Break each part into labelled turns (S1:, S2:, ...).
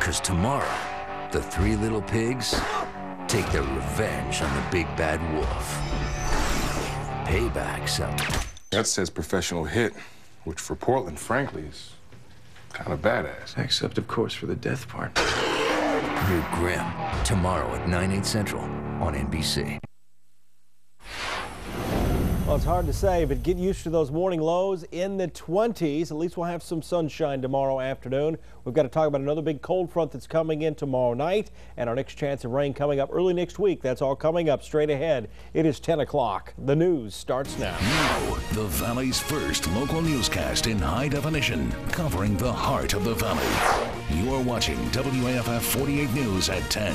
S1: 'Cause tomorrow, the three little pigs take their revenge on the big bad wolf. Payback's up.
S2: That says professional hit, which for Portland, frankly, is kind of badass.
S3: Except, of course, for the death part.
S1: New Grimm, tomorrow at 9/8 Central on NBC.
S4: Well, it's hard to say, but get used to those morning lows in the 20s. At least we'll have some sunshine tomorrow afternoon. We've got to talk about another big cold front that's coming in tomorrow night, and our next chance of rain coming up early next week. That's all coming up straight ahead. It is 10 o'clock. The news starts now.
S5: Now, the Valley's first local newscast in high definition, covering the heart of the Valley. You're watching WAFF 48 News at 10.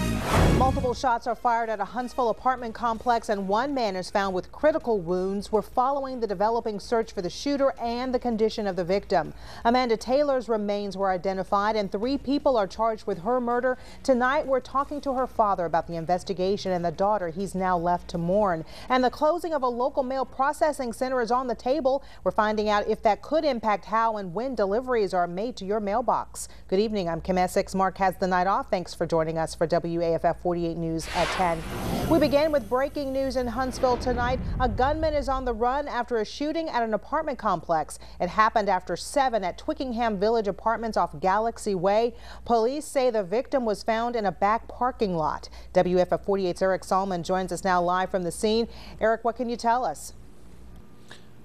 S6: Multiple shots are fired at a Huntsville apartment complex, and one man is found with critical wounds. We're following the developing search for the shooter and the condition of the victim. Amanda Taylor's remains were identified, and 3 people are charged with her murder. Tonight, we're talking to her father about the investigation and the daughter he's now left to mourn. And the closing of a local mail processing center is on the table. We're finding out if that could impact how and when deliveries are made to your mailbox. Good evening. I'm Kim Essex. Mark has the night off. Thanks for joining us for WAFF 48 News at 10. We begin with breaking news in Huntsville tonight. A gunman is on the run after a shooting at an apartment complex. It happened after 7 at Twickenham Village Apartments off Galaxy Way. Police say the victim was found in a back parking lot. WFF 48's Eric Salmon joins us now live from the scene. Eric, what can you tell us?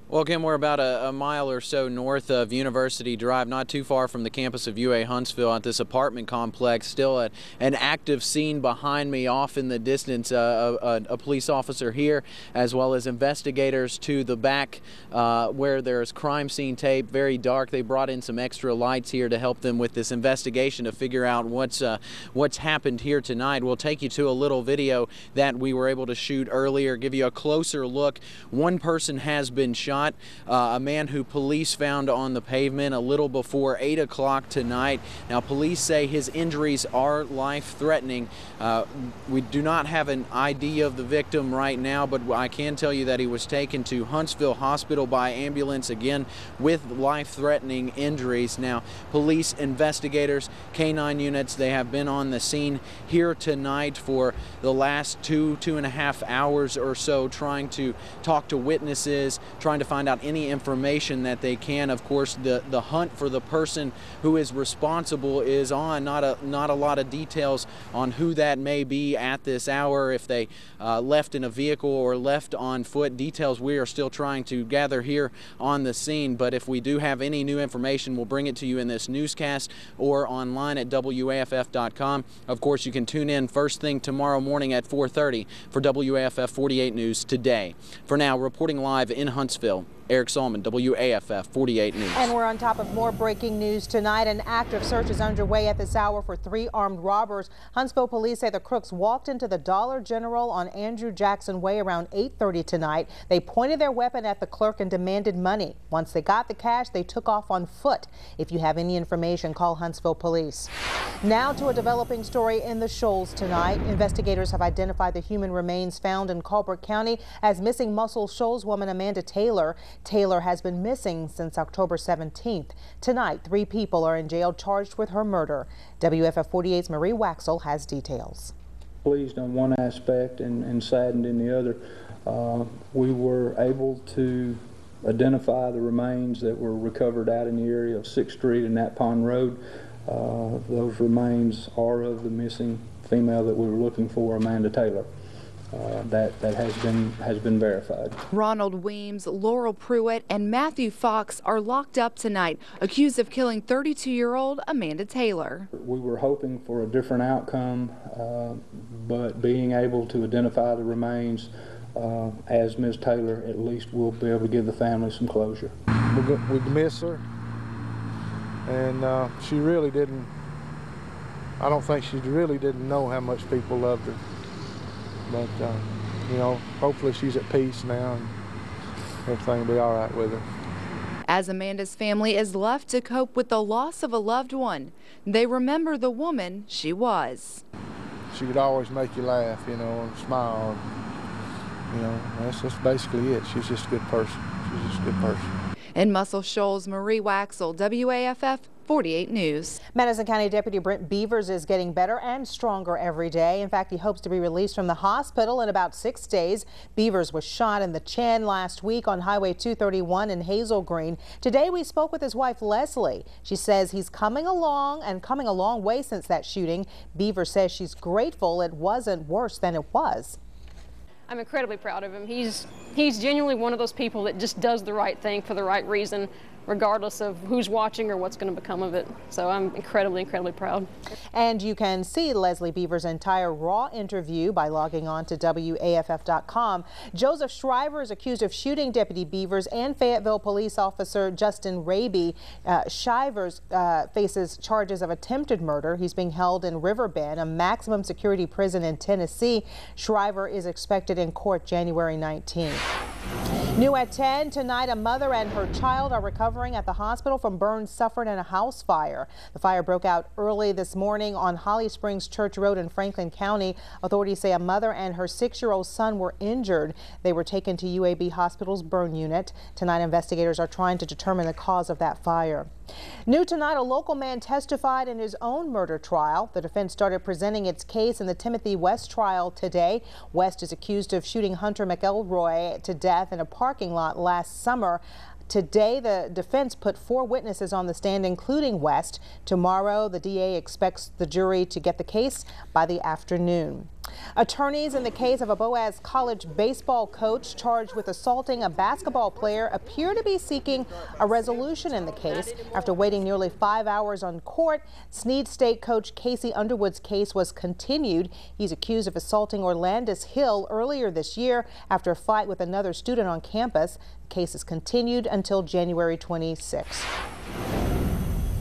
S7: Well, Kim, we're about a mile or so north of University Drive, not too far from the campus of UA Huntsville at this apartment complex. Still an active scene behind me off in the distance. A police officer here, as well as investigators to the back where there's crime scene tape. Very dark. They brought in some extra lights here to help them with this investigation to figure out what's happened here tonight. We'll take you to a little video that we were able to shoot earlier, give you a closer look. One person has been shot. A man who police found on the pavement a little before 8 o'clock tonight. Now, police say his injuries are life-threatening. We do not have an ID of the victim right now, but I can tell you that he was taken to Huntsville Hospital by ambulance, again, with life-threatening injuries. Now, police investigators, K-9 units, they have been on the scene here tonight for the last 2.5 hours or so, trying to talk to witnesses, trying to find out any information that they can. Of course, the hunt for the person who is responsible is on. Not a lot of details on who that may be at this hour, if they left in a vehicle or left on foot. Details we are still trying to gather here on the scene, but if we do have any new information, we'll bring it to you in this newscast or online at WAFF.com. Of course, you can tune in first thing tomorrow morning at 4:30 for WAFF 48 News Today. For now, reporting live in Huntsville, Eric Salmon, WAFF 48 News.
S6: And we're on top of more breaking news tonight. An active search is underway at this hour for 3 armed robbers. Huntsville police say the crooks walked into the Dollar General on Andrew Jackson Way around 8:30 tonight. They pointed their weapon at the clerk and demanded money. Once they got the cash, they took off on foot. If you have any information, call Huntsville police. Now to a developing story in the Shoals tonight. Investigators have identified the human remains found in Colbert County as missing Muscle Shoals woman Amanda Taylor. Taylor has been missing since October 17th. Tonight, 3 people are in jail charged with her murder. WFF 48's Marie Waxel has details.
S8: Pleased on one aspect and saddened in the other. We were able to identify the remains that were recovered out in the area of 6th Street and Nat Pond Road. Those remains are of the missing female that we were looking for, Amanda Taylor. That has been verified.
S9: Ronald Weems, Laurel Pruitt, and Matthew Fox are locked up tonight, accused of killing 32-year-old Amanda Taylor.
S8: We were hoping for a different outcome, but being able to identify the remains as Ms. Taylor, at least we'll be able to give the family some closure.
S10: We miss her, and she really didn't, I don't think she really didn't know how much people loved her. But, you know, hopefully she's at peace now and everything will be all right with her.
S9: As Amanda's family is left to cope with the loss of a loved one, they remember the woman she was.
S10: She could always make you laugh, you know, and smile. You know, that's basically it. She's just a good person. She's just a good person.
S9: In Muscle Shoals, Marie Waxel, WAFF 48 News.
S6: Madison County Deputy Brent Beavers is getting better and stronger every day. In fact, he hopes to be released from the hospital in about 6 days. Beavers was shot in the chin last week on Highway 231 in Hazel Green. Today we spoke with his wife Leslie. She says he's coming along and coming a long way since that shooting. Beavers says she's grateful it wasn't worse than it was.
S11: I'm incredibly proud of him. He's genuinely one of those people that just does the right thing for the right reason, regardless of who's watching or what's going to become of it. So I'm incredibly, incredibly proud. And you can see Leslie Beavers' entire raw interview by logging on to WAFF.com. Joseph Shriver is accused of shooting Deputy Beavers and Fayetteville police officer Justin Raby. Shriver faces charges of attempted murder. He's being held in Riverbend, a maximum security prison in Tennessee. Shriver is expected in court January 19th. New at 10 tonight, a mother and her child are recovering at the hospital from burns suffered in a house fire. The fire broke out early this morning on Holly Springs Church Road in Franklin County. Authorities say a mother and her 6-year-old son were injured. They were taken to UAB Hospital's burn unit. Tonight, investigators are trying to determine the cause of that fire. New tonight, a local man testified in his own murder trial. The defense started presenting its case in the Timothy West trial today. West is accused of shooting Hunter McElroy to death in a parking lot last summer. Today, the defense put 4 witnesses on the stand, including West. Tomorrow, the DA expects the jury to get the case by the afternoon. Attorneys in the case of a Boaz College baseball coach charged with assaulting a basketball player appear to be seeking a resolution in the case. After waiting nearly 5 hours on court, Snead State coach Casey Underwood's case was continued. He's accused of assaulting Orlandis Hill earlier this year after a fight with another student on campus. The case is continued until January 26.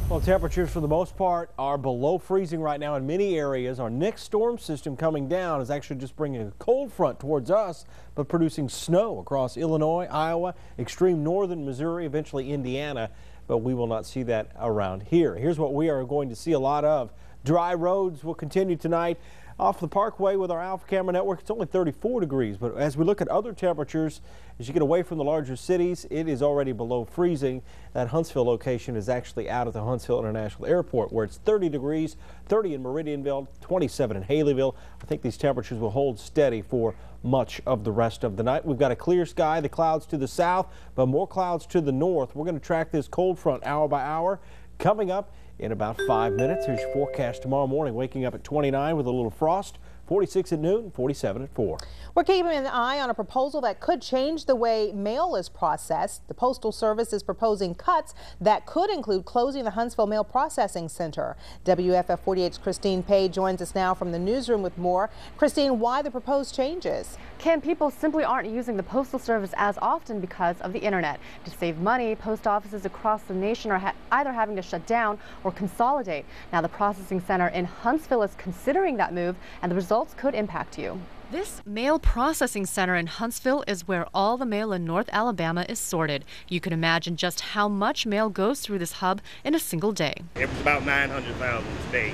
S4: Well, temperatures for the most part are below freezing right now in many areas. Our next storm system coming down is actually just bringing a cold front towards us, but producing snow across Illinois, Iowa, extreme northern Missouri, eventually Indiana, but we will not see that around here. Here's what we are going to see a lot of. Dry roads will continue tonight. Off the Parkway with our Alpha Camera Network, it's only 34 degrees, but as we look at other temperatures, as you get away from the larger cities, it is already below freezing. That Huntsville location is actually out at the Huntsville International Airport, where it's 30 degrees, 30 in Meridianville, 27 in Haleyville. I think these temperatures will hold steady for much of the rest of the night. We've got a clear sky, the clouds to the south, but more clouds to the north. We're going to track this cold front hour by hour. Coming up in about 5 minutes, here's your forecast tomorrow morning. Waking up at 29 with a little frost, 46 at noon, 47 at 4.
S6: We're keeping an eye on a proposal that could change the way mail is processed. The Postal Service is proposing cuts that could include closing the Huntsville Mail Processing Center. WFF 48's Christine Pay joins us now from the newsroom with more. Christine, why the proposed changes?
S12: Kim, people simply aren't using the Postal Service as often because of the internet. To save money, post offices across the nation are either having to shut down or consolidate. Now, the processing center in Huntsville is considering that move, and the results could impact you.
S13: This mail processing center in Huntsville is where all the mail in North Alabama is sorted. You can imagine just how much mail goes through this hub in a single day.
S14: It was about 900,000 today.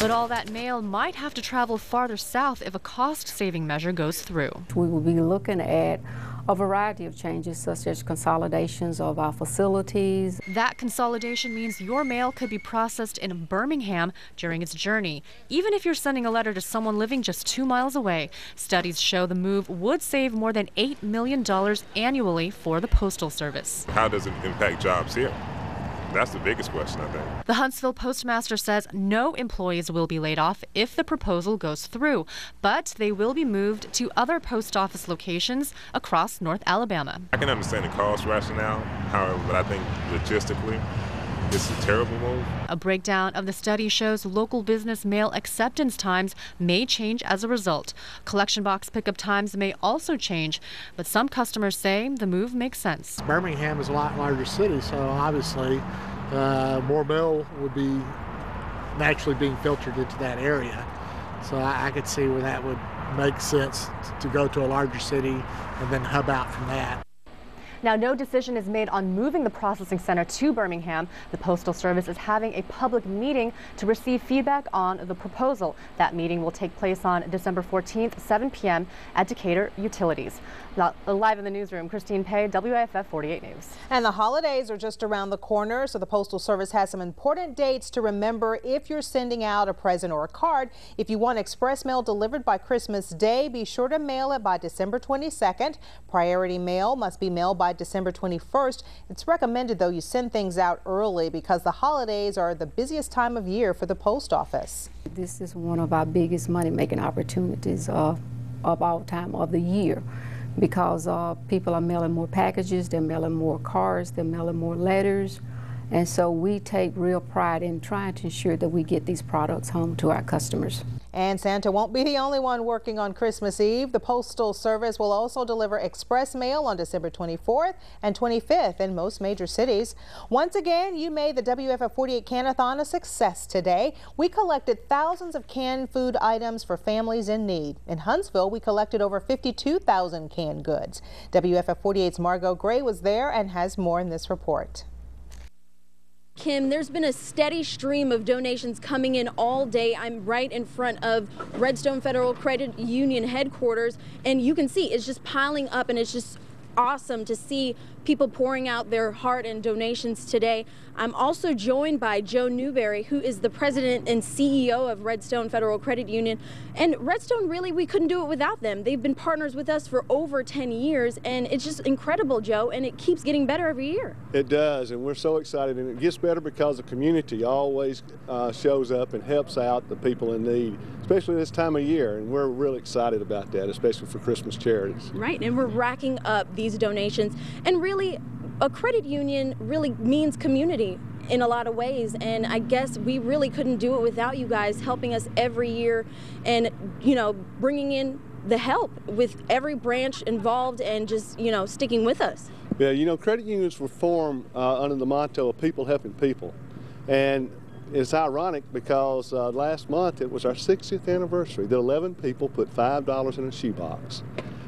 S13: But all that mail might have to travel farther south if a cost-saving measure goes through.
S15: We will be looking at a variety of changes, such as consolidations of our facilities.
S13: That consolidation means your mail could be processed in Birmingham during its journey, even if you're sending a letter to someone living just 2 miles away. Studies show the move would save more than $8 million annually for the Postal Service.
S2: How does it impact jobs here? That's the biggest question, I think.
S13: The Huntsville postmaster says no employees will be laid off if the proposal goes through, but they will be moved to other post office locations across North Alabama.
S2: I can understand the cost rationale, however, but I think logistically, it's a terrible move.
S13: A breakdown of the study shows local business mail acceptance times may change as a result. Collection box pickup times may also change, but some customers say the move makes sense.
S10: Birmingham is a lot larger city, so obviously more mail would be naturally being filtered into that area. So I could see where that would make sense to go to a larger city and then hub out from that.
S12: Now, no decision is made on moving the processing center to Birmingham. The Postal Service is having a public meeting to receive feedback on the proposal. That meeting will take place on December 14th, 7 p.m. at Decatur Utilities. Live in the newsroom, Christine Pei, WAFF 48 News.
S6: And the holidays are just around the corner, so the Postal Service has some important dates to remember if you're sending out a present or a card. If you want express mail delivered by Christmas Day, be sure to mail it by December 22nd. Priority mail must be mailed by December 21st. It's recommended, though, you send things out early because the holidays are the busiest time of year for the post office.
S15: This is one of our biggest money-making opportunities of all time of the year, because people are mailing more packages, they're mailing more cards, they're mailing more letters, and so we take real pride in trying to ensure that we get these products home to our customers.
S6: And Santa won't be the only one working on Christmas Eve. The Postal Service will also deliver express mail on December 24th and 25th in most major cities. Once again, you made the WFF 48 Can-a-thon a success today. We collected thousands of canned food items for families in need. In Huntsville, we collected over 52,000 canned goods. WFF 48's Margot Gray was there and has more in this report.
S16: Kim, there's been a steady stream of donations coming in all day. I'm right in front of Redstone Federal Credit Union headquarters, and you can see it's just piling up, and it's just awesome to see people pouring out their heart and donations today. I'm also joined by Joe Newberry, who is the president and CEO of Redstone Federal Credit Union. And Redstone, really, we couldn't do it without them. They've been partners with us for over 10 years, and it's just incredible, Joe, and it keeps getting better every year.
S17: It does, and we're so excited, and it gets better because the community always shows up and helps out the people in need, especially this time of year, and we're really excited about that, especially for Christmas charities.
S16: Right, and we're racking up these donations, and really, a credit union really means community in a lot of ways, and I guess we really couldn't do it without you guys helping us every year and, you know, bringing in the help with every branch involved and just, you know, sticking with us.
S17: Yeah, you know, credit unions were formed under the motto of people helping people, and it's ironic because last month it was our 60th anniversary that 11 people put $5 in a shoebox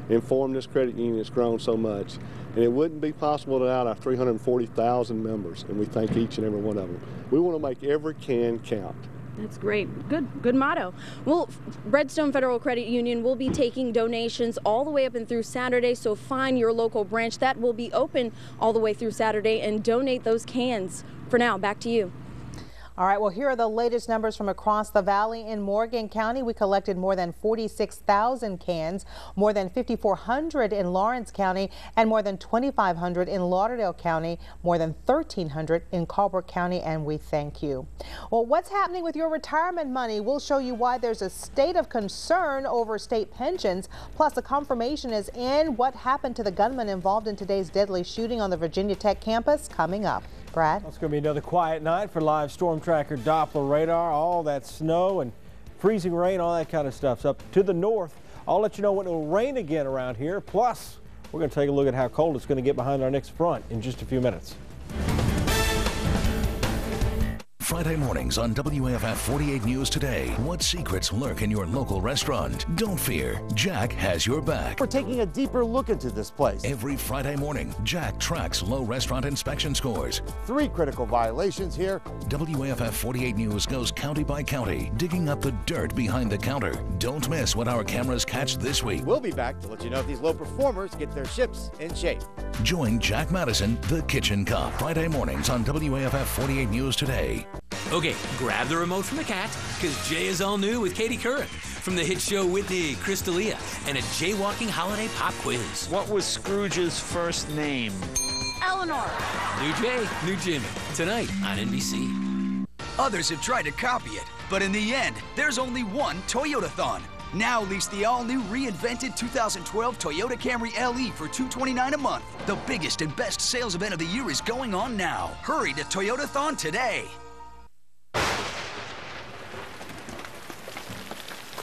S17: and formed this credit union that's grown so much. And it wouldn't be possible without our 340,000 members, and we thank each and every one of them. We want to make every can count.
S16: That's great. Good motto. Well, Redstone Federal Credit Union will be taking donations all the way up and through Saturday, so find your local branch that will be open all the way through Saturday and donate those cans. For now, back to you.
S6: All right, well, here are the latest numbers from across the valley. In Morgan County, we collected more than 46,000 cans, more than 5,400 in Lawrence County, and more than 2,500 in Lauderdale County, more than 1,300 in Colbert County, and we thank you. Well, what's happening with your retirement money? We'll show you why there's a state of concern over state pensions, plus a confirmation is in what happened to the gunman involved in today's deadly shooting on the Virginia Tech campus coming up. Brad?
S4: It's going to be another quiet night for live storm tracker Doppler radar. All that snow and freezing rain, all that kind of stuff's up to the north. I'll let you know when it will rain again around here. Plus, we're going to take a look at how cold it's going to get behind our next front in just a few minutes.
S5: Friday mornings on WAFF 48 News Today. What secrets lurk in your local restaurant? Don't fear, Jack has your back.
S18: We're taking a deeper look into this place.
S5: Every Friday morning, Jack tracks low restaurant inspection scores.
S18: 3 critical violations here.
S5: WAFF 48 News goes county by county, digging up the dirt behind the counter. Don't miss what our cameras catch this week.
S18: We'll be back to let you know if these low performers get their ships in shape.
S5: Join Jack Madison, the Kitchen Cop, Friday mornings on WAFF 48 News Today.
S19: Okay, grab the remote from the cat, because Jay is all new with Katie Couric from the hit show Whitney, Crystalia, and a jaywalking holiday pop quiz.
S20: What was Scrooge's first name?
S19: Eleanor. New Jay, new Jimmy, tonight on NBC.
S21: Others have tried to copy it, but in the end, there's only one Toyota-thon. Now lease the all-new reinvented 2012 Toyota Camry LE for $229 a month. The biggest and best sales event of the year is going on now. Hurry to Toyota-thon today.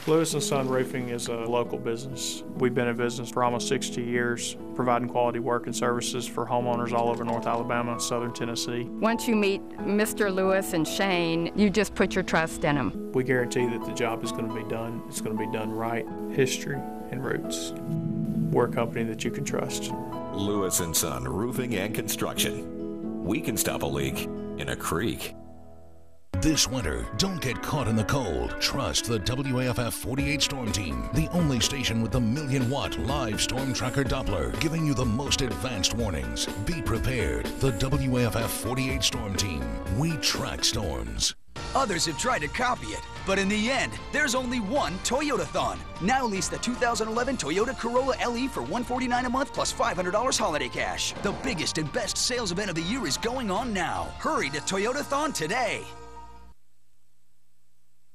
S22: Lewis & Son Roofing is a local business. We've been in business for almost 60 years, providing quality work and services for homeowners all over North Alabama and Southern Tennessee.
S23: Once you meet Mr. Lewis and Shane, you just put your trust in them.
S22: We guarantee that the job is going to be done. It's going to be done right. History and roots. We're a company that you can trust.
S1: Lewis & Son Roofing and Construction. We can stop a leak in a creek.
S5: This winter, don't get caught in the cold. Trust the WAFF 48 Storm Team, the only station with the 1,000,000-watt live storm tracker Doppler, giving you the most advanced warnings. Be prepared. The WAFF 48 Storm Team. We track storms.
S21: Others have tried to copy it, but in the end, there's only one Toyotathon. Now lease the 2011 Toyota Corolla LE for $149 a month plus $500 holiday cash. The biggest and best sales event of the year is going on now. Hurry to Toyotathon today.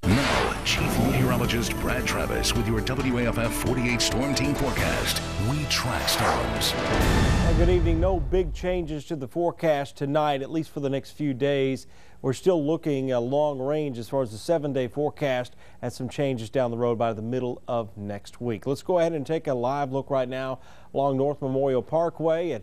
S5: Now, Chief Meteorologist Brad Travis with your WAFF 48 Storm Team forecast. We track storms.
S4: Well, good evening. No big changes to the forecast tonight, at least for the next few days. We're still looking long range as far as the 7-day forecast, and some changes down the road by the middle of next week. Let's go ahead and take a live look right now along North Memorial Parkway at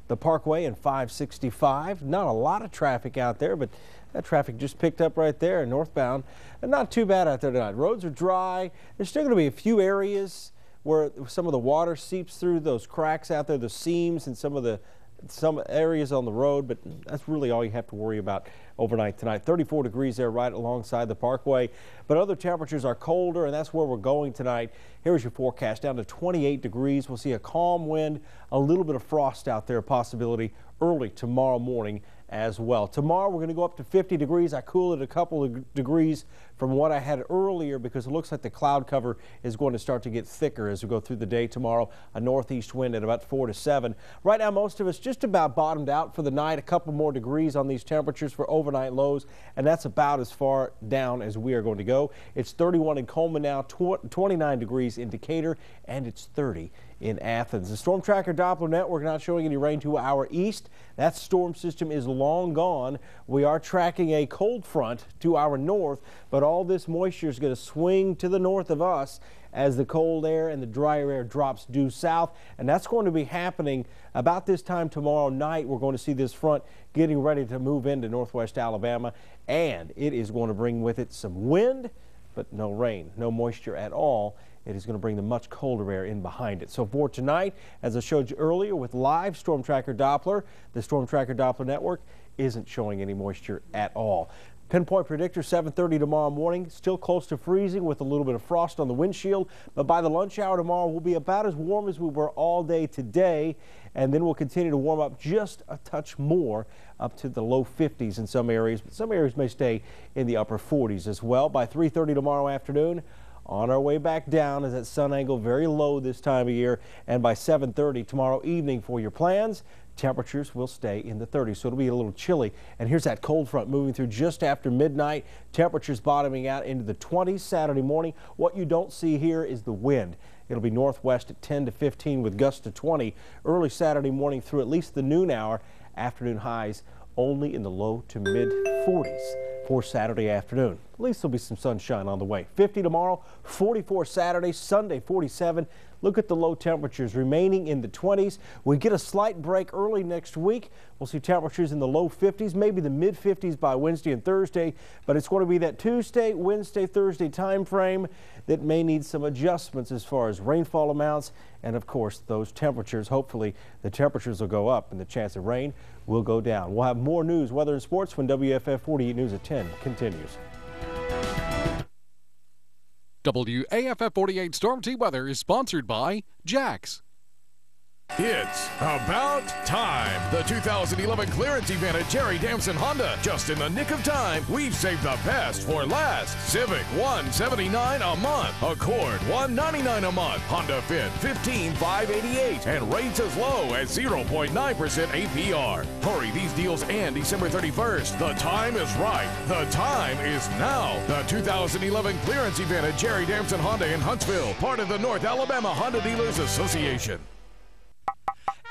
S4: the Parkway and 565. Not a lot of traffic out there, but that traffic just picked up right there northbound. And not too bad out there tonight. Roads are dry. There's still going to be a few areas where some of the water seeps through those cracks out there, the seams and some areas on the road, but that's really all you have to worry about overnight tonight. 34 degrees there right alongside the Parkway, but other temperatures are colder, and that's where we're going tonight. Here's your forecast, down to 28 degrees. We'll see a calm wind, a little bit of frost out there, possibility early tomorrow morning as well. Tomorrow we're going to go up to 50 degrees. I cool it a couple of degrees from what I had earlier because it looks like the cloud cover is going to start to get thicker as we go through the day tomorrow. A northeast wind at about 4 to 7. Right now most of us just about bottomed out for the night. A couple more degrees on these temperatures for overnight lows, and that's about as far down as we are going to go. It's 31 in Coleman now, 29 degrees in Decatur, and it's 30 in Athens. The Storm Tracker Doppler network not showing any rain to our east. That storm system is long gone. We are tracking a cold front to our north, but all this moisture is going to swing to the north of us as the cold air and the drier air drops due south, and that's going to be happening about this time tomorrow night. We're going to see this front getting ready to move into northwest Alabama, and it is going to bring with it some wind, but no rain, no moisture at all. It is going to bring the much colder air in behind it. So for tonight, as I showed you earlier with live Storm Tracker Doppler, the Storm Tracker Doppler network isn't showing any moisture at all. Pinpoint predictor 7:30 tomorrow morning, still close to freezing with a little bit of frost on the windshield, but by the lunch hour tomorrow we'll be about as warm as we were all day today, and then we'll continue to warm up just a touch more up to the low 50s in some areas, but some areas may stay in the upper 40s as well. By 3:30 tomorrow afternoon, on our way back down as that sun angle very low this time of year, and by 7:30 tomorrow evening for your plans, temperatures will stay in the 30s, so it'll be a little chilly. And here's that cold front moving through just after midnight. Temperatures bottoming out into the 20s Saturday morning. What you don't see here is the wind. It'll be northwest at 10 to 15 with gusts to 20 early Saturday morning through at least the noon hour. Afternoon highs only in the low to mid 40s for Saturday afternoon. At least there'll be some sunshine on the way. 50 tomorrow, 44 Saturday, Sunday 47. Look at the low temperatures remaining in the 20s. We get a slight break early next week. We'll see temperatures in the low 50s, maybe the mid 50s by Wednesday and Thursday, but it's going to be that Tuesday, Wednesday, Thursday time frame that may need some adjustments as far as rainfall amounts and of course those temperatures. Hopefully the temperatures will go up and the chance of rain will go down. We'll have more news, weather and sports when WFF 48 News at 10 continues.
S3: WAFF 48 Storm Team Weather is sponsored by Jax.
S7: It's about time. The 2011 clearance event at Jerry Damson Honda. Just in the nick of time, we've saved the best for last. Civic, $179 a month. Accord, $199 a month. Honda Fit, $15,588. And rates as low as 0.9% APR. Hurry, these deals end December 31st. The time is right. The time is now. The 2011 clearance event at Jerry Damson Honda in Huntsville. Part of the North Alabama Honda Dealers Association.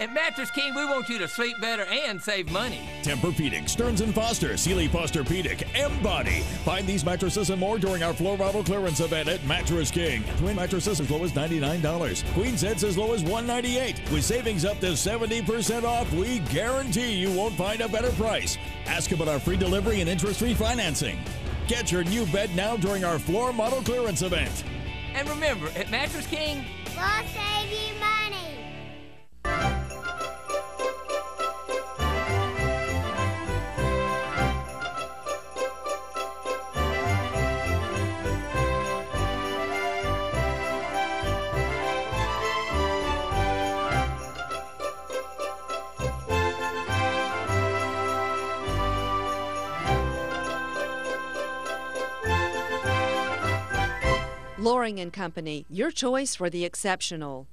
S19: At Mattress King, we want you to sleep better and save money.
S24: Tempur-Pedic, Stearns & Foster, Sealy Posturepedic, M-Body. Find these mattresses and more during our floor model clearance event at Mattress King. Twin mattresses as low as $99. Queen sets as low as $198. With savings up to 70% off, we guarantee you won't find a better price. Ask about our free delivery and interest-free financing. Get your new bed now during our floor model clearance event.
S19: And remember, at Mattress King,
S25: we'll save you money.
S8: Loring & Company, your choice for the exceptional.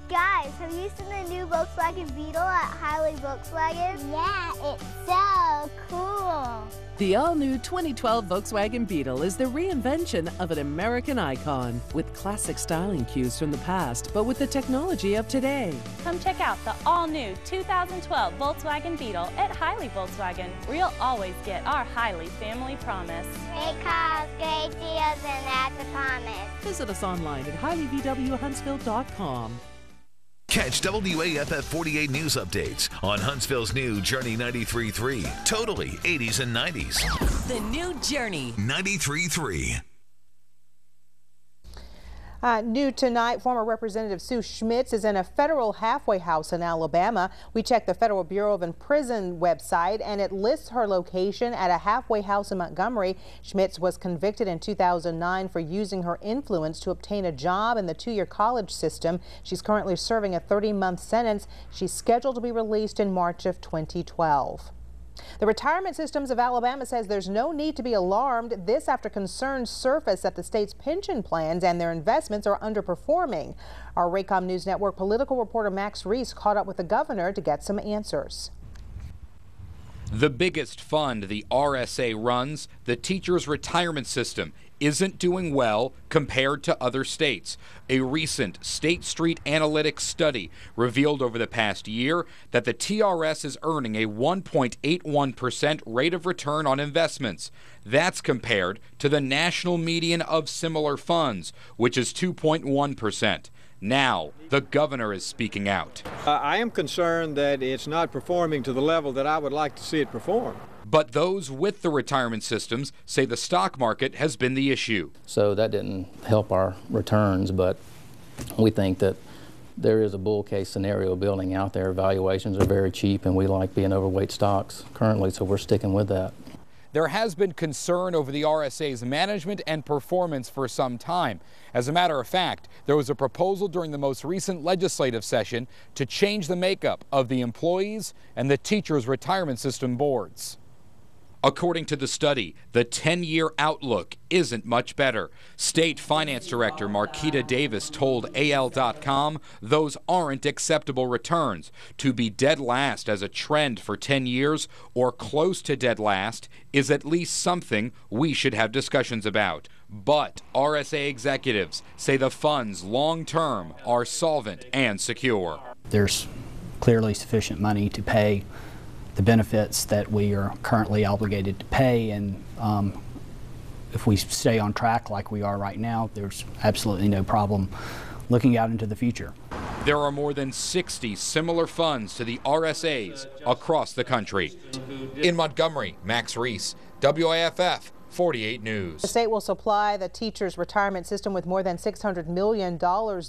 S9: Guys, have you seen the new Volkswagen Beetle at Highway Volkswagen? Yeah, it's so cool.
S11: The all-new 2012 Volkswagen Beetle is the reinvention of an American icon with classic styling cues from the past, but with the technology of today.
S14: Come check out the all-new 2012 Volkswagen Beetle at Hiley Volkswagen, where you'll always get our Hiley family promise.
S9: Great cars, great deals, and that's a promise.
S11: Visit us online at HileyVWHuntsville.com.
S5: Catch WAFF 48 news updates on Huntsville's new Journey 93.3. Totally 80s and 90s.
S25: The new Journey
S5: 93.3.
S6: New tonight, former Representative Sue Schmitz is in a federal halfway house in Alabama. We checked the Federal Bureau of Prison website, and it lists her location at a halfway house in Montgomery. Schmitz was convicted in 2009 for using her influence to obtain a job in the two-year college system. She's currently serving a 30-month sentence. She's scheduled to be released in March of 2012. The Retirement Systems of Alabama says there's no need to be alarmed. This after concerns surface that the state's pension plans and their investments are underperforming. Our Raycom News Network political reporter Max Reese caught up with the governor to get some answers.
S26: The biggest fund the RSA runs, the Teachers Retirement System, isn't doing well compared to other states. A recent State Street Analytics study revealed over the past year that the TRS is earning a 1.81% rate of return on investments. That's compared to the national median of similar funds, which is 2.1%. Now, the governor is speaking out.
S27: I am concerned that it's not performing to the level that I would like to see it perform.
S26: But those with the retirement systems say the stock market has been the issue.
S28: So that didn't help our returns, but we think that there is a bull case scenario building out there. Valuations are very cheap, and we like being overweight stocks currently, so we're sticking with that.
S26: There has been concern over the RSA's management and performance for some time. As a matter of fact, there was a proposal during the most recent legislative session to change the makeup of the employees and the teachers' retirement system boards. According to the study, the 10-year outlook isn't much better. State Finance Director Marquita Davis told AL.com those aren't acceptable returns. To be dead last as a trend for 10 years or close to dead last is at least something we should have discussions about. But RSA executives say the funds long-term are solvent and secure.
S29: There's clearly sufficient money to pay the benefits that we are currently obligated to pay, and if we stay on track like we are right now, there's absolutely no problem looking out into the future.
S26: There are more than 60 similar funds to the RSAs across the country. In Montgomery, Max Reese, WAFF 48 News.
S6: The state will supply the teachers' retirement system with more than $600 million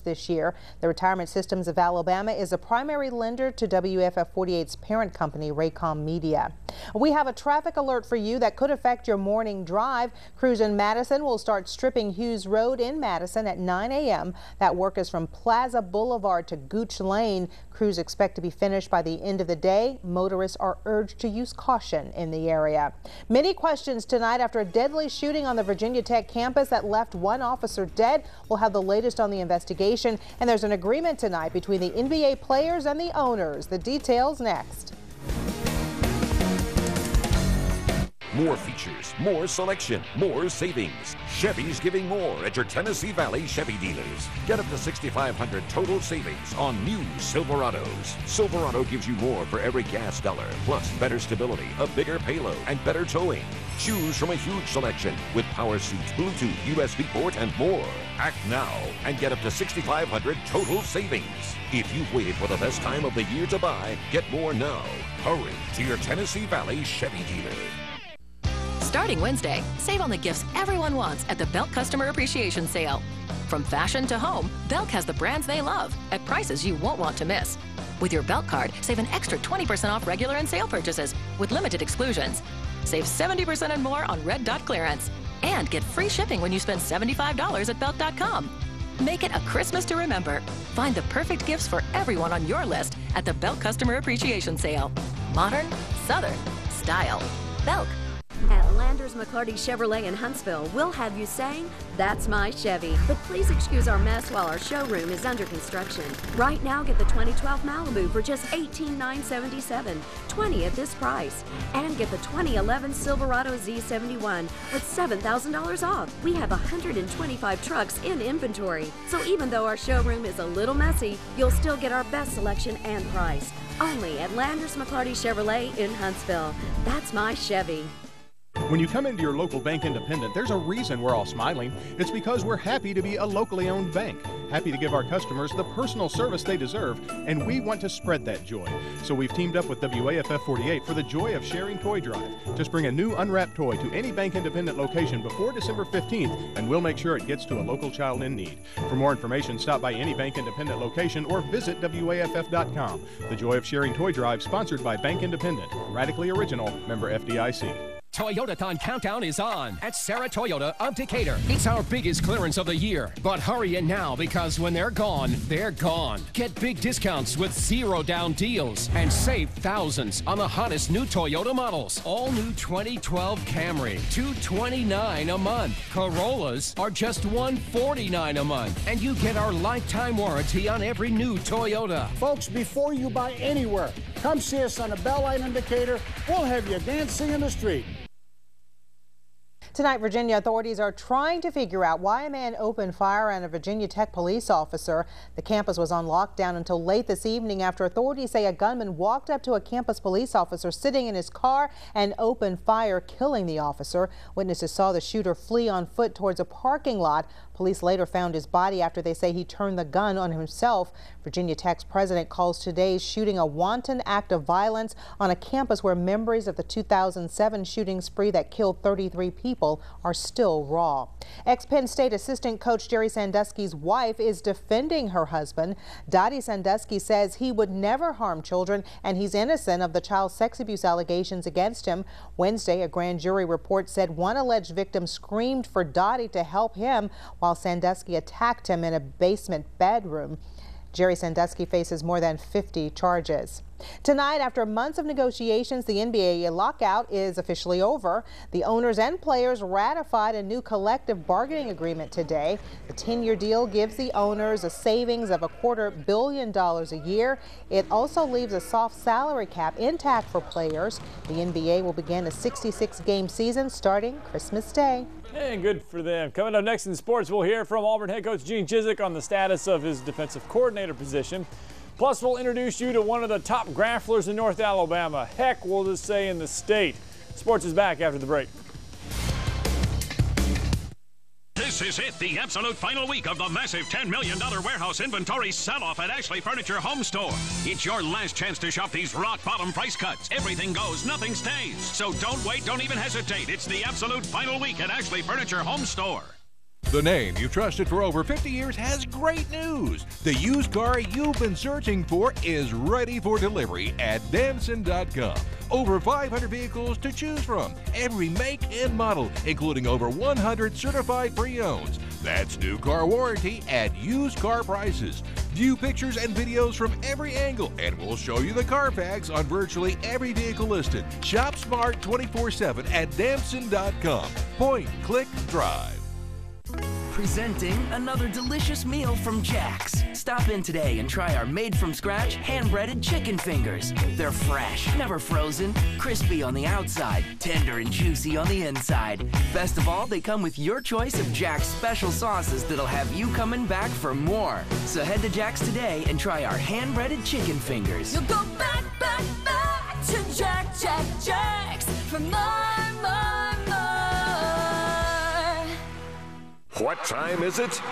S6: this year. The Retirement Systems of Alabama is a primary lender to WFF 48's parent company, Raycom Media. We have a traffic alert for you that could affect your morning drive. Crews in Madison will start stripping Hughes Road in Madison at 9 a.m. That work is from Plaza Boulevard to Gooch Lane. Crews expect to be finished by the end of the day. Motorists are urged to use caution in the area. Many questions tonight after a deadly shooting on the Virginia Tech campus that left one officer dead. We'll have the latest on the investigation, and there's an agreement tonight between the NBA players and the owners. The details next.
S30: More features, more selection, more savings. Chevy's giving more at your Tennessee Valley Chevy dealers. Get up to $6,500 total savings on new Silverados. Silverado gives you more for every gas dollar, plus better stability, a bigger payload, and better towing. Choose from a huge selection with power seats, Bluetooth, USB port, and more. Act now and get up to $6,500 total savings. If you've waited for the best time of the year to buy, get more now. Hurry to your Tennessee Valley Chevy dealer.
S25: Starting Wednesday, save on the gifts everyone wants at the Belk Customer Appreciation Sale. From fashion to home, Belk has the brands they love at prices you won't want to miss. With your Belk card, save an extra 20% off regular and sale purchases with limited exclusions. Save 70% and more on Red Dot clearance. And get free shipping when you spend $75 at Belk.com. Make it a Christmas to remember. Find the perfect gifts for everyone on your list at the Belk Customer Appreciation Sale. Modern, Southern, style. Belk.
S31: At Land
S2: Landers McClarty Chevrolet in Huntsville, we'll have you saying, "That's my Chevy." But please excuse our mess while our showroom is under construction. Right now, get the 2012 Malibu for just $18,977, $20 at this price. And get the 2011 Silverado Z71 with $7,000 off. We have 125 trucks in inventory. So even though our showroom is a little messy, you'll still get our best selection and price. Only at Landers McClarty Chevrolet in Huntsville. That's my Chevy.
S10: When you come into your local bank independent, there's a reason we're all smiling. It's because we're happy to be a locally owned bank, happy to give our customers the personal service they deserve, and we want to spread that joy. So we've teamed up with WAFF 48 for the Joy of Sharing Toy Drive. Just bring a new unwrapped toy to any bank independent location before December 15th, and we'll make sure it gets to a local child in need. For more information, stop by any bank independent location or visit WAFF.com. The Joy of Sharing Toy Drive, sponsored by Bank Independent. Radically original, member FDIC.
S12: Toyotathon countdown is on at Sarah Toyota of Decatur. It's our biggest clearance of the year, but hurry in now because when they're gone, they're gone. Get big discounts with zero down deals and save thousands on the hottest new Toyota models. All new 2012 Camry, $229 a month. Corollas are just $149 a month, and you get our lifetime warranty on every new Toyota.
S13: Folks, before you buy anywhere, come see us on the Beltline in Decatur. We'll have you dancing in the street.
S6: Tonight, Virginia authorities are trying to figure out why a man opened fire on a Virginia Tech police officer. The campus was on lockdown until late this evening after authorities say a gunman walked up to a campus police officer sitting in his car and opened fire, killing the officer. Witnesses saw the shooter flee on foot towards a parking lot. Police later found his body after they say he turned the gun on himself. Virginia Tech's president calls today's shooting a wanton act of violence on a campus where memories of the 2007 shooting spree that killed 33 people are still raw. Ex-Penn State assistant coach Jerry Sandusky's wife is defending her husband. Dottie Sandusky says he would never harm children and he's innocent of the child sex abuse allegations against him. Wednesday, a grand jury report said one alleged victim screamed for Dottie to help him while Sandusky attacked him in a basement bedroom. Jerry Sandusky faces more than 50 charges. Tonight, after months of negotiations, the NBA lockout is officially over. The owners and players ratified a new collective bargaining agreement today. The 10-year deal gives the owners a savings of $250 million a year. It also leaves a soft salary cap intact for players. The NBA will begin a 66-game season starting Christmas Day.
S15: And good for them. Coming up next in sports, we'll hear from Auburn head coach Gene Chizik on the status of his defensive coordinator position. Plus, we'll introduce you to one of the top grapplers in North Alabama. Heck, we'll just say in the state. Sports is back after the break.
S16: This is it, the absolute final week of the massive $10 million warehouse inventory sell-off at Ashley Furniture Home Store. It's your last chance to shop these rock-bottom price cuts. Everything goes, nothing stays. So don't wait, don't even hesitate. It's the absolute final week at Ashley Furniture Home Store.
S30: The name you've trusted for over 50 years has great news. The used car you've been searching for is ready for delivery at Damson.com. Over 500 vehicles to choose from, every make and model, including over 100 certified pre-owns. That's new car warranty at used car prices. View pictures and videos from every angle, and we'll show you the Carfax on virtually every vehicle listed. Shop smart 24/7 at Damson.com. Point, click, drive.
S17: Presenting another delicious meal from Jack's. Stop in today and try our made-from-scratch, hand-breaded chicken fingers. They're fresh, never frozen, crispy on the outside, tender and juicy on the inside. Best of all, they come with your choice of Jack's special sauces that'll have you coming back for more. So head to Jack's today and try our hand-breaded chicken fingers.
S18: You'll go back, back, back to Jack's for more, more, more.
S30: What time is it?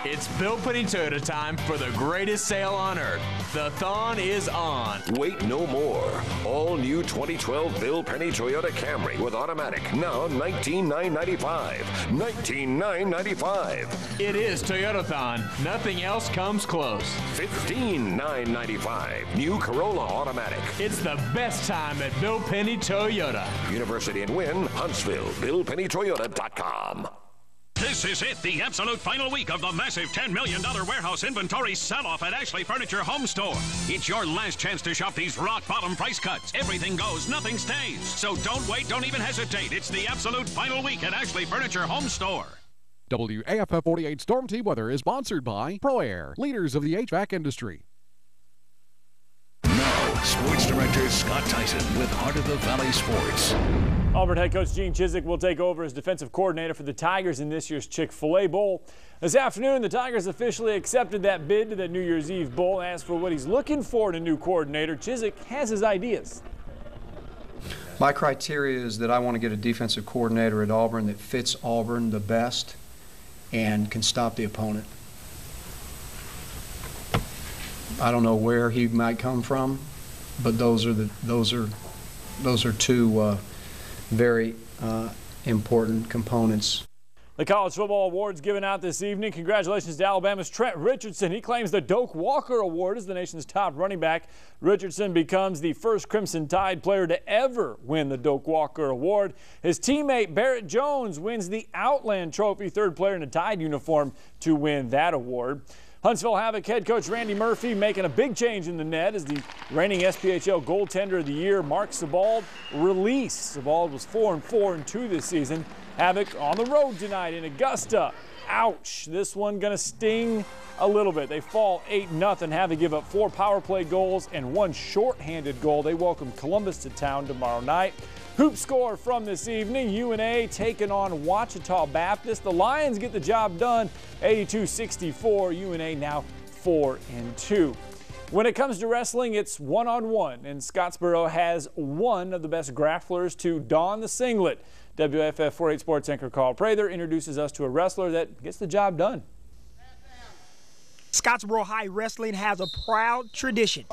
S20: It's Bill Penny Toyota time for the greatest sale on earth. The thon is on.
S30: Wait no more. All new 2012 Bill Penny Toyota Camry with automatic. Now $19,995. $19,995.
S20: It is Toyotathon. Nothing else comes close.
S30: $15,995. New Corolla automatic.
S20: It's the best time at Bill Penny Toyota.
S30: University and Wynn, Huntsville. BillPennyToyota.com.
S16: This is it, the absolute final week of the massive $10 million warehouse inventory sell-off at Ashley Furniture Home Store. It's your last chance to shop these rock-bottom price cuts. Everything goes, nothing stays. So don't wait, don't even hesitate. It's the absolute final week at Ashley Furniture Home Store.
S1: WAFF 48 Storm Team Weather is sponsored by ProAir, leaders of the HVAC industry.
S5: Now, Sports Director Scott Tyson with Heart of the Valley Sports.
S15: Auburn head coach Gene Chizik will take over as defensive coordinator for the Tigers in this year's Chick-fil-A Bowl. This afternoon, the Tigers officially accepted that bid to the New Year's Eve Bowl. As for what he's looking for in a new coordinator, Chizik has his ideas.
S3: My criteria is that I want to get a defensive coordinator at Auburn that fits Auburn the best and can stop the opponent. I don't know where he might come from, but those are two very important components.
S15: The College Football Awards given out this evening. Congratulations to Alabama's Trent Richardson. He claims the Doak Walker Award as the nation's top running back. Richardson becomes the first Crimson Tide player to ever win the Doak Walker Award. His teammate Barrett Jones wins the Outland Trophy, third player in a Tide uniform to win that award. Huntsville Havoc head coach Randy Murphy making a big change in the net as the reigning SPHL goaltender of the year, Mark Sebald, released. Sebald was 4-4-2 this season. Havoc on the road tonight in Augusta. Ouch, this one gonna sting a little bit. They fall 8-0. Havoc give up 4 power play goals and 1 shorthanded goal. They welcome Columbus to town tomorrow night. Hoop score from this evening, UNA taking on Ouachita Baptist. The Lions get the job done, 82-64. UNA now 4-2. When it comes to wrestling, it's one-on-one, and Scottsboro has one of the best grapplers to don the singlet. WFF 48 Sports anchor Carl Prather introduces us to a wrestler that gets the job done.
S4: Scottsboro High Wrestling has a proud tradition,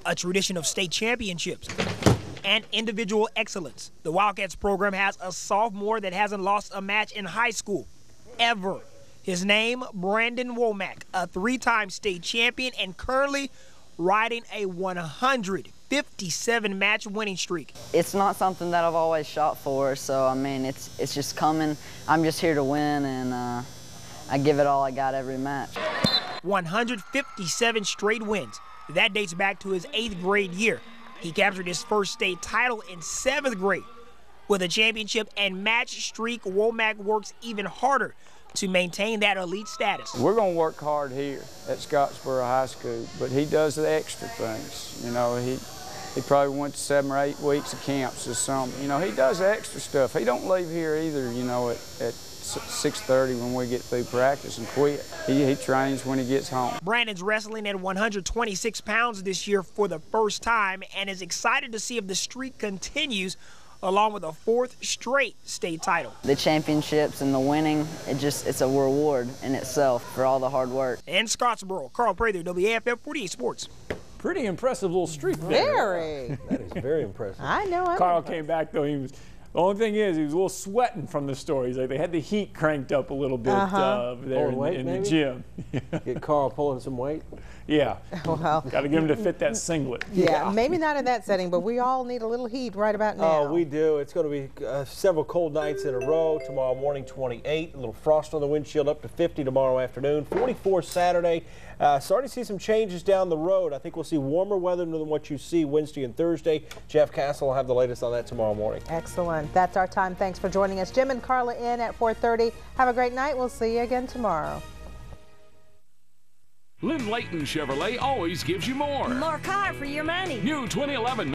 S4: a tradition of state championships and individual excellence. The Wildcats program has a sophomore that hasn't lost a match in high school, ever. His name, Brandon Womack, a 3-time state champion and currently riding a 157-match winning streak.
S7: It's not something that I've always shot for, so I mean, it's just coming. I'm just here to win, and I give it all I got every match.
S4: 157 straight wins. That dates back to his 8th grade year. He captured his first state title in 7th grade. With a championship and match streak, Womack works even harder to maintain that elite status.
S8: We're going to work hard here at Scottsboro High School, but he does the extra things. You know, he probably went to 7 or 8 weeks of camps or something. You know, he does the extra stuff. He don't leave here either, you know, at 6:30 when we get through practice and quit. He trains when he gets home.
S4: Brandon's wrestling at 126 pounds this year for the first time and is excited to see if the streak continues, along with a 4th straight state title.
S7: The championships and the winning, it's a reward in itself for all the hard work.
S4: In Scottsboro, Carl Prather, WAFF 48 Sports.
S15: Pretty impressive little streak there.
S6: Very.
S19: That is very impressive.
S6: I know.
S15: Carl came back, though. The only thing is, he was a little sweating from the stories. Like they had the heat cranked up a little bit there in the gym.
S19: Get Carl pulling some weight.
S15: Yeah.
S6: Well,
S15: got to get him to fit that singlet.
S6: Yeah, maybe not in that setting, but we all need a little heat right about now.
S19: Oh, we do. It's going to be several cold nights in a row. Tomorrow morning, 28. A little frost on the windshield, up to 50 tomorrow afternoon. 44 Saturday. Starting to see some changes down the road. I think we'll see warmer weather than what you see Wednesday and Thursday. Jeff Castle will have the latest on that tomorrow morning.
S6: Excellent. That's our time. Thanks for joining us. Jim and Carla in at 4:30. Have a great night. We'll see you again tomorrow.
S30: Lynn Layton Chevrolet always gives you more.
S18: More car for your money.
S30: New 2011